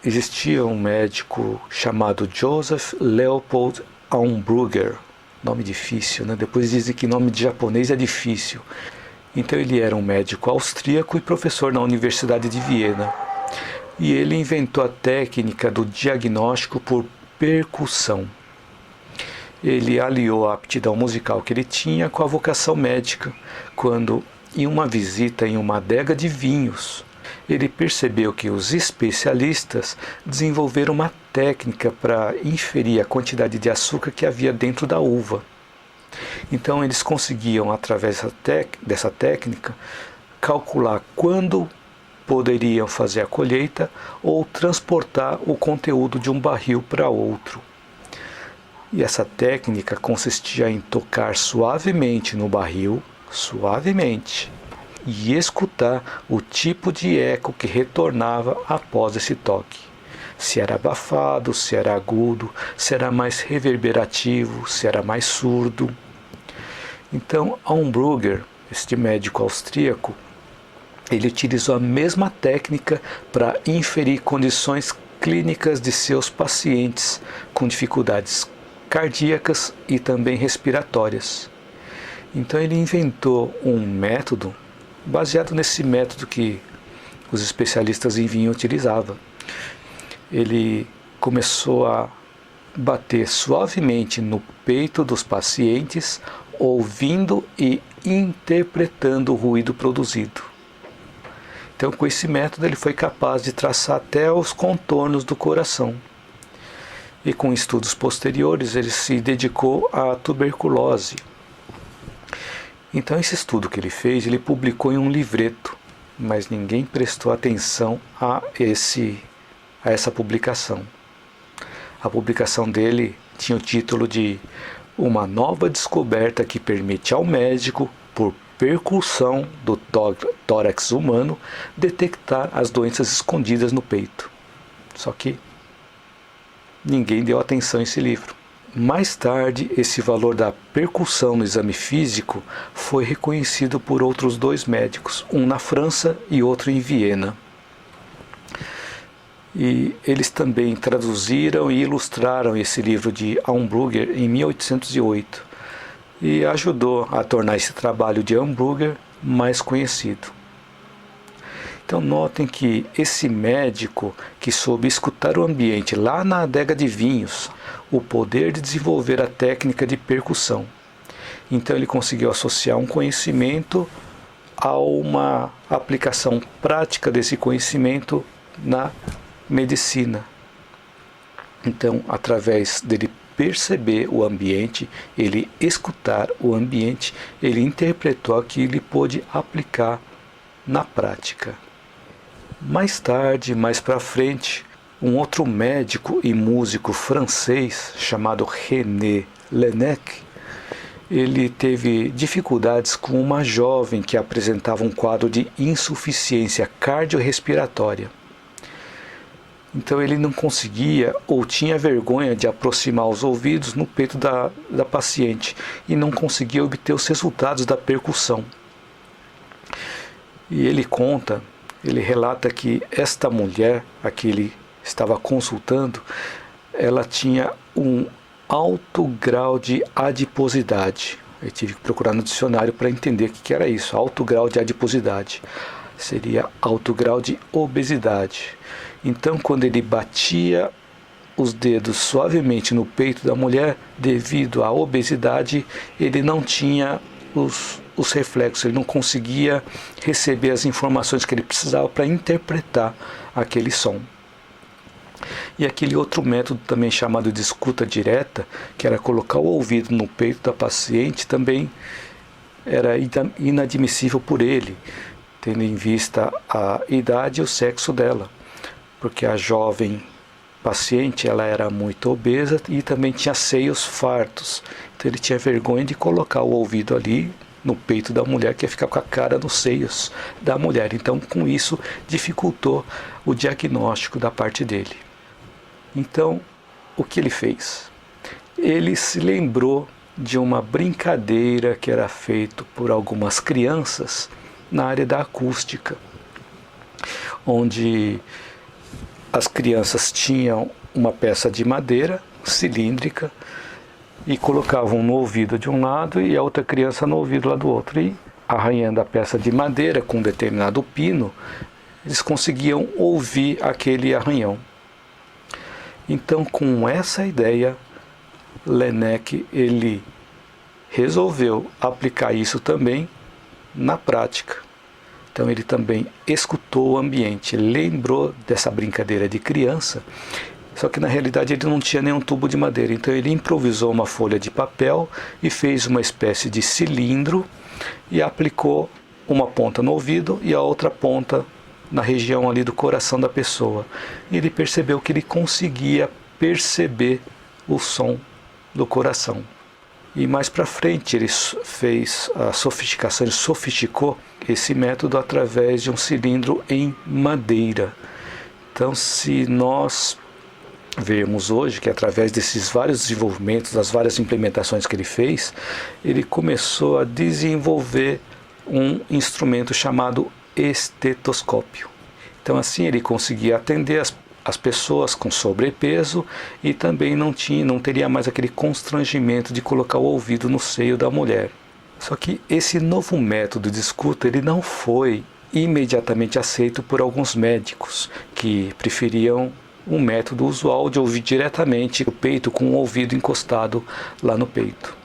existia um médico chamado Joseph Leopold Aumbrugger, nome difícil, né? Depois dizem que nome de japonês é difícil. Então ele era um médico austríaco e professor na Universidade de Viena. E ele inventou a técnica do diagnóstico por percussão. Ele aliou a aptidão musical que ele tinha com a vocação médica, quando, em uma visita em uma adega de vinhos, ele percebeu que os especialistas desenvolveram uma técnica para inferir a quantidade de açúcar que havia dentro da uva. Então eles conseguiam, através dessa técnica, calcular quando poderiam fazer a colheita ou transportar o conteúdo de um barril para outro. E essa técnica consistia em tocar suavemente no barril, suavemente, e escutar o tipo de eco que retornava após esse toque. Se era abafado, se era agudo, se era mais reverberativo, se era mais surdo. Então, Aumbrugger, este médico austríaco, ele utilizou a mesma técnica para inferir condições clínicas de seus pacientes com dificuldades cardíacas e também respiratórias. Então ele inventou um método baseado nesse método que os especialistas em vinho utilizavam. Ele começou a bater suavemente no peito dos pacientes, ouvindo e interpretando o ruído produzido. Então, com esse método, ele foi capaz de traçar até os contornos do coração. E com estudos posteriores, ele se dedicou à tuberculose. Então, esse estudo que ele fez, ele publicou em um livreto, mas ninguém prestou atenção a essa publicação. A publicação dele tinha o título de Uma nova descoberta que permite ao médico, por percussão do tórax humano, detectar as doenças escondidas no peito. Só que ninguém deu atenção a esse livro. Mais tarde, esse valor da percussão no exame físico foi reconhecido por outros dois médicos, um na França e outro em Viena. E eles também traduziram e ilustraram esse livro de Aumbrugger em 1808 e ajudou a tornar esse trabalho de Aumbrugger mais conhecido. Então notem que esse médico que soube escutar o ambiente lá na adega de vinhos, o poder de desenvolver a técnica de percussão. Então ele conseguiu associar um conhecimento a uma aplicação prática desse conhecimento na medicina. Então, através dele perceber o ambiente, ele escutar o ambiente, ele interpretou aquilo e pôde aplicar na prática. Mais tarde, mais para frente, um outro médico e músico francês chamado René Laennec, ele teve dificuldades com uma jovem que apresentava um quadro de insuficiência cardiorrespiratória. Então ele não conseguia ou tinha vergonha de aproximar os ouvidos no peito da paciente e não conseguia obter os resultados da percussão. E ele relata que esta mulher, a que ele estava consultando, ela tinha um alto grau de adiposidade. Eu tive que procurar no dicionário para entender o que era isso. Alto grau de adiposidade seria alto grau de obesidade. Então, quando ele batia os dedos suavemente no peito da mulher, devido à obesidade, ele não tinha os reflexos, ele não conseguia receber as informações que ele precisava para interpretar aquele som. E aquele outro método também chamado de escuta direta, que era colocar o ouvido no peito da paciente, também era inadmissível por ele, tendo em vista a idade e o sexo dela, porque a jovem paciente ela era muito obesa e também tinha seios fartos, então ele tinha vergonha de colocar o ouvido ali no peito da mulher, que ia ficar com a cara nos seios da mulher. Então, com isso, dificultou o diagnóstico da parte dele. Então, o que ele fez? Ele se lembrou de uma brincadeira que era feita por algumas crianças na área da acústica, onde as crianças tinham uma peça de madeira cilíndrica e colocavam no ouvido de um lado e a outra criança no ouvido lá do outro. E arranhando a peça de madeira com um determinado pino, eles conseguiam ouvir aquele arranhão. Então, com essa ideia, Laennec ele resolveu aplicar isso também na prática. Então ele também escutou o ambiente, lembrou dessa brincadeira de criança, só que na realidade ele não tinha nenhum tubo de madeira. Então ele improvisou uma folha de papel e fez uma espécie de cilindro e aplicou uma ponta no ouvido e a outra ponta na região ali do coração da pessoa. E ele percebeu que ele conseguia perceber o som do coração. E mais para frente ele fez a sofisticação, ele sofisticou esse método através de um cilindro em madeira. Então, se nós vermos hoje que através desses vários desenvolvimentos, das várias implementações que ele fez, ele começou a desenvolver um instrumento chamado estetoscópio. Então assim ele conseguia atender as pessoas com sobrepeso e também não teria mais aquele constrangimento de colocar o ouvido no seio da mulher. Só que esse novo método de escuta ele não foi imediatamente aceito por alguns médicos que preferiam um método usual de ouvir diretamente o peito com o ouvido encostado lá no peito.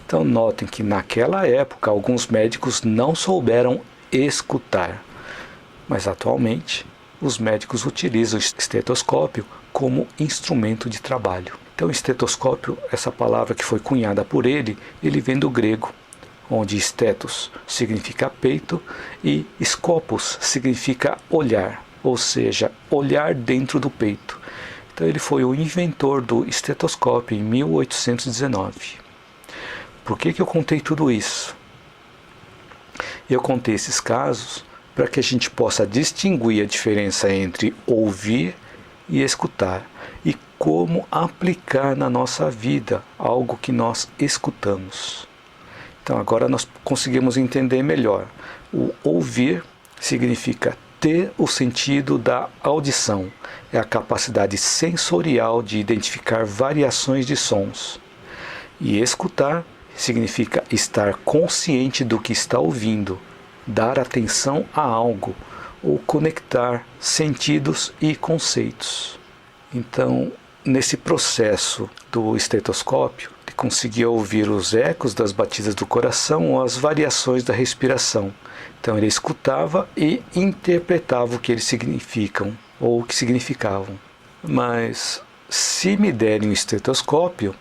Então notem que naquela época alguns médicos não souberam escutar, mas atualmente os médicos utilizam o estetoscópio como instrumento de trabalho. Então estetoscópio, essa palavra que foi cunhada por ele vem do grego, onde estetos significa peito e scopus significa olhar, ou seja, olhar dentro do peito. Então ele foi o inventor do estetoscópio em 1819. Por que eu contei tudo isso? Eu contei esses casos para que a gente possa distinguir a diferença entre ouvir e escutar e como aplicar na nossa vida algo que nós escutamos. Então agora nós conseguimos entender melhor. O ouvir significa ter o sentido da audição, é a capacidade sensorial de identificar variações de sons. E escutar significa estar consciente do que está ouvindo, dar atenção a algo ou conectar sentidos e conceitos. Então, nesse processo do estetoscópio, ele conseguia ouvir os ecos das batidas do coração ou as variações da respiração. Então ele escutava e interpretava o que eles significam ou o que significavam. Mas se me derem um estetoscópio,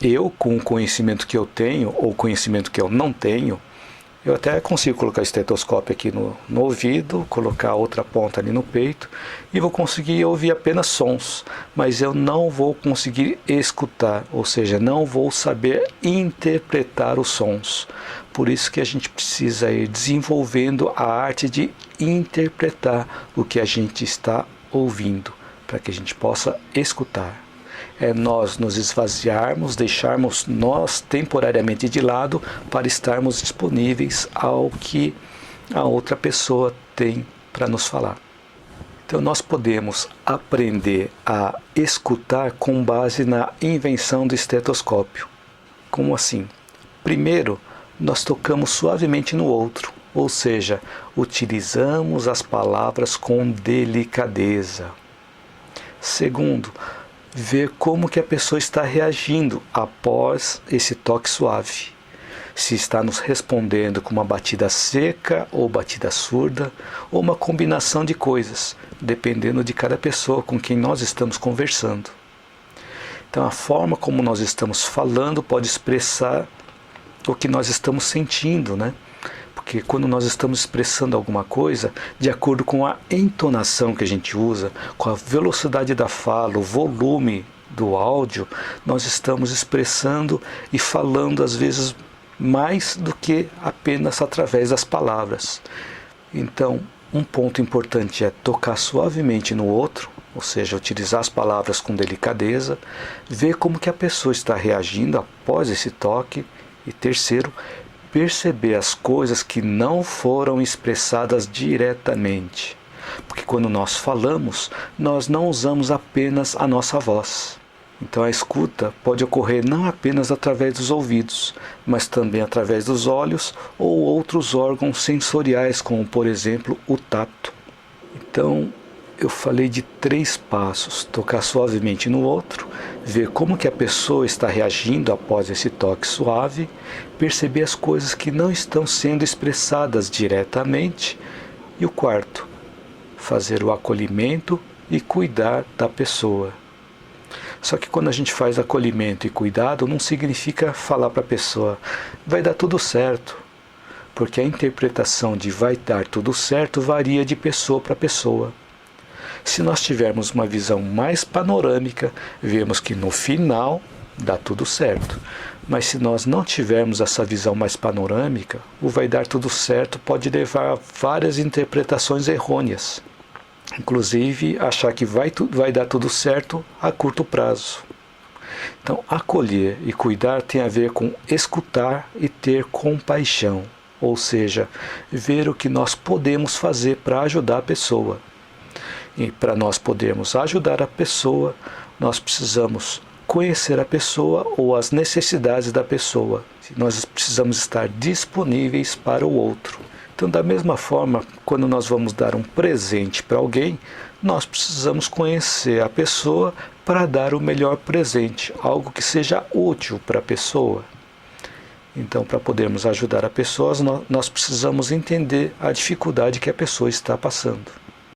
eu com o conhecimento que eu tenho ou conhecimento que eu não tenho, eu até consigo colocar o estetoscópio aqui no ouvido, colocar a outra ponta ali no peito e vou conseguir ouvir apenas sons, mas eu não vou conseguir escutar, ou seja, não vou saber interpretar os sons. Por isso que a gente precisa ir desenvolvendo a arte de interpretar o que a gente está ouvindo, para que a gente possa escutar. É nós nos esvaziarmos, deixarmos nós temporariamente de lado para estarmos disponíveis ao que a outra pessoa tem para nos falar. Então nós podemos aprender a escutar com base na invenção do estetoscópio. Como assim? Primeiro, nós tocamos suavemente no outro, ou seja, utilizamos as palavras com delicadeza. Segundo, ver como que a pessoa está reagindo após esse toque suave. Se está nos respondendo com uma batida seca ou batida surda, ou uma combinação de coisas, dependendo de cada pessoa com quem nós estamos conversando. Então a forma como nós estamos falando pode expressar o que nós estamos sentindo, né? Porque quando nós estamos expressando alguma coisa, de acordo com a entonação que a gente usa, com a velocidade da fala, o volume do áudio, nós estamos expressando e falando às vezes mais do que apenas através das palavras. Então, um ponto importante é tocar suavemente no outro, ou seja, utilizar as palavras com delicadeza, ver como que a pessoa está reagindo após esse toque e terceiro, perceber as coisas que não foram expressadas diretamente. porque quando nós falamos, nós não usamos apenas a nossa voz. Então a escuta pode ocorrer não apenas através dos ouvidos, mas também através dos olhos ou outros órgãos sensoriais, como por exemplo o tato. Então eu falei de 3 passos: tocar suavemente no outro, ver como que a pessoa está reagindo após esse toque suave, perceber as coisas que não estão sendo expressadas diretamente, e o 4, fazer o acolhimento e cuidar da pessoa. Só que quando a gente faz acolhimento e cuidado, não significa falar para a pessoa, vai dar tudo certo, porque a interpretação de vai dar tudo certo varia de pessoa para pessoa. Se nós tivermos uma visão mais panorâmica, vemos que no final dá tudo certo. Mas se nós não tivermos essa visão mais panorâmica, o vai dar tudo certo pode levar a várias interpretações errôneas. Inclusive, achar que vai dar tudo certo a curto prazo. Então, acolher e cuidar tem a ver com escutar e ter compaixão, ou seja, ver o que nós podemos fazer para ajudar a pessoa. E para nós podermos ajudar a pessoa, nós precisamos conhecer a pessoa ou as necessidades da pessoa. Nós precisamos estar disponíveis para o outro. Então, da mesma forma, quando nós vamos dar um presente para alguém, nós precisamos conhecer a pessoa para dar o melhor presente, algo que seja útil para a pessoa. Então, para podermos ajudar a pessoa, nós precisamos entender a dificuldade que a pessoa está passando.